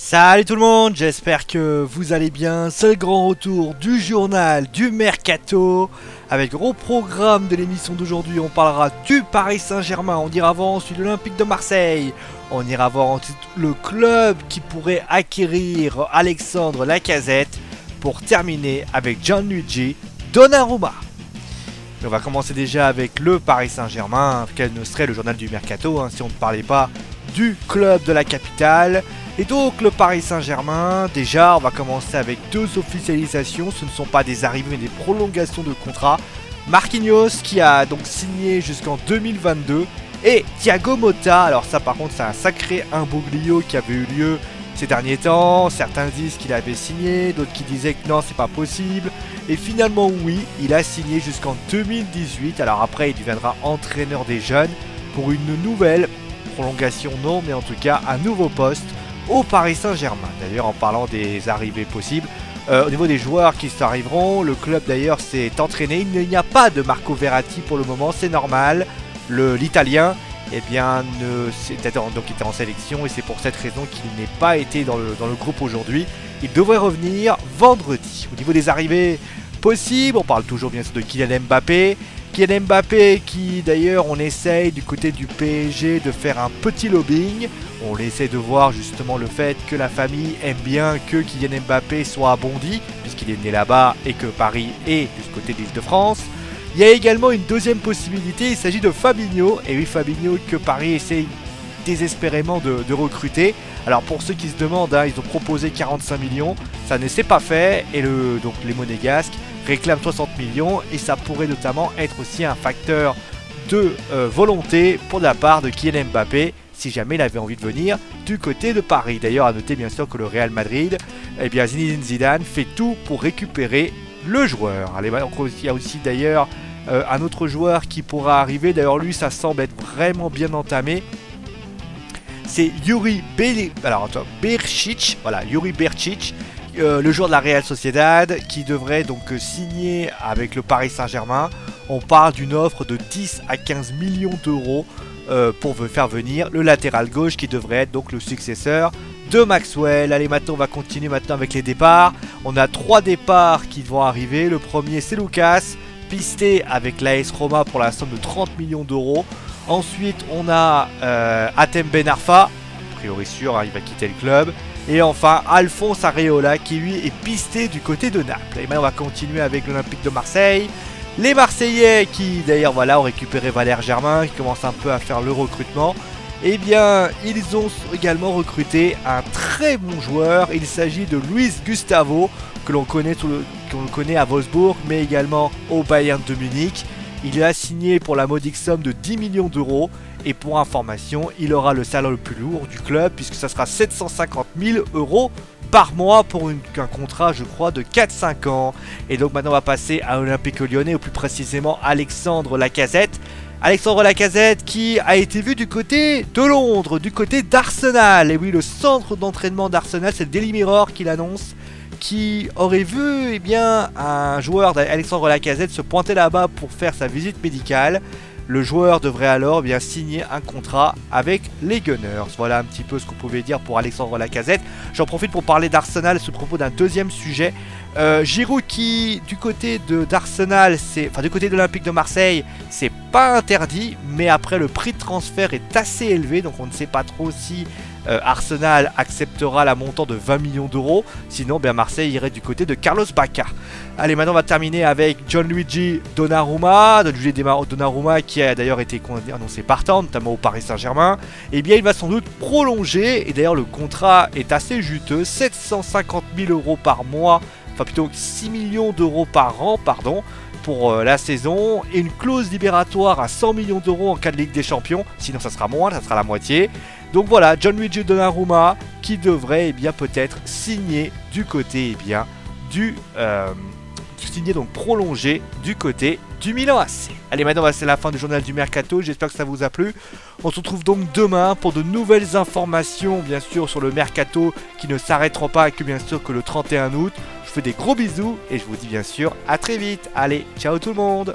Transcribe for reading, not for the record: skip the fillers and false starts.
Salut tout le monde, j'espère que vous allez bien. C'est le grand retour du journal du Mercato. Avec gros programme de l'émission d'aujourd'hui, on parlera du Paris Saint-Germain. On ira voir ensuite l'Olympique de Marseille. On ira voir ensuite le club qui pourrait acquérir Alexandre Lacazette. Pour terminer avec Gianluigi Donnarumma. Mais on va commencer déjà avec le Paris Saint-Germain. Quel ne serait le journal du Mercato si on ne parlait pas du club de la capitale. Et donc le Paris Saint-Germain, déjà on va commencer avec deux officialisations, ce ne sont pas des arrivées mais des prolongations de contrat. Marquinhos qui a donc signé jusqu'en 2022 et Thiago Motta, alors ça par contre c'est un sacré imbroglio qui avait eu lieu ces derniers temps. Certains disent qu'il avait signé, d'autres qui disaient que non c'est pas possible. Et finalement oui, il a signé jusqu'en 2018, alors après il deviendra entraîneur des jeunes pour une nouvelle prolongation non mais en tout cas un nouveau poste au Paris Saint-Germain. D'ailleurs en parlant des arrivées possibles, au niveau des joueurs qui s'arriveront, le club d'ailleurs s'est entraîné, il n'y a pas de Marco Verratti pour le moment, c'est normal, l'Italien eh bien, donc il était en sélection et c'est pour cette raison qu'il n'est pas été dans le groupe aujourd'hui, il devrait revenir vendredi. Au niveau des arrivées possibles, on parle toujours bien sûr de Kylian Mbappé. Kylian Mbappé qui d'ailleurs on essaye du côté du PSG de faire un petit lobbying. On essaie de voir justement le fait que la famille aime bien que Kylian Mbappé soit à Bondy puisqu'il est né là-bas et que Paris est du côté de l'Île-de-France. Il y a également une deuxième possibilité, il s'agit de Fabinho. Et oui, Fabinho que Paris essaye désespérément de recruter. Alors pour ceux qui se demandent, ils ont proposé 45 millions, ça ne s'est pas fait et donc les Monégasques réclament 60 millions et ça pourrait notamment être aussi un facteur de volonté pour la part de Kylian Mbappé si jamais il avait envie de venir du côté de Paris. D'ailleurs à noter bien sûr que le Real Madrid, eh bien Zinedine Zidane fait tout pour récupérer le joueur. Allez, il y a aussi d'ailleurs un autre joueur qui pourra arriver, d'ailleurs lui ça semble être vraiment bien entamé. C'est Yuri Berčić, voilà, Yuri Berčić, le joueur de la Real Sociedad qui devrait donc signer avec le Paris Saint-Germain. On parle d'une offre de 10 à 15 millions d'euros pour faire venir le latéral gauche qui devrait être donc le successeur de Maxwell. Allez, maintenant on va continuer maintenant avec les départs. On a 3 départs qui vont arriver. Le premier c'est Lucas, pisté avec l'AS Roma pour la somme de 30 millions d'euros. Ensuite on a Hatem Ben Arfa, a priori sûr il va quitter le club. Et enfin Alphonse Areola qui lui est pisté du côté de Naples. Et maintenant on va continuer avec l'Olympique de Marseille. Les Marseillais qui d'ailleurs voilà ont récupéré Valère Germain qui commence un peu à faire le recrutement. Eh bien ils ont également recruté un très bon joueur. Il s'agit de Luis Gustavo que l'on connaît à Wolfsburg mais également au Bayern de Munich. Il a signé pour la modique somme de 10 millions d'euros. Et pour information, il aura le salaire le plus lourd du club puisque ça sera 750 000 euros par mois pour un contrat je crois de 4-5 ans. Et donc maintenant on va passer à l'Olympique Lyonnais, ou plus précisément Alexandre Lacazette. Alexandre Lacazette qui a été vu du côté de Londres, du côté d'Arsenal. Et oui, le centre d'entraînement d'Arsenal, c'est le Daily Mirror qui l'annonce, qui aurait vu bien un joueur d'Alexandre Lacazette se pointer là-bas pour faire sa visite médicale. Le joueur devrait alors bien signer un contrat avec les Gunners. Voilà un petit peu ce qu'on pouvait dire pour Alexandre Lacazette. J'en profite pour parler d'Arsenal ce propos d'un deuxième sujet. Giroud qui du côté d'Arsenal, du côté de l'Olympique de Marseille, c'est pas interdit, mais après le prix de transfert est assez élevé, donc on ne sait pas trop si Arsenal acceptera la montant de 20 millions d'euros. Sinon, bien Marseille irait du côté de Carlos Bacca. Allez, maintenant on va terminer avec Gianluigi Donnarumma. Donnarumma qui a d'ailleurs été annoncé partant, notamment au Paris Saint-Germain. Et bien il va sans doute prolonger, et d'ailleurs le contrat est assez juteux, 750 000 euros par mois, enfin plutôt 6 millions d'euros par an, pardon, pour la saison, et une clause libératoire à 100 millions d'euros en cas de Ligue des Champions. Sinon ça sera moins, ça sera la moitié. Donc voilà, Gianluigi Donnarumma qui devrait bien peut-être signer du côté signer donc prolongé du côté du Milan AC. Allez, maintenant c'est la fin du journal du Mercato, j'espère que ça vous a plu. On se retrouve donc demain pour de nouvelles informations bien sûr sur le Mercato qui ne s'arrêteront pas que bien sûr que le 31 août. Je vous fais des gros bisous et je vous dis bien sûr à très vite. Allez, ciao tout le monde.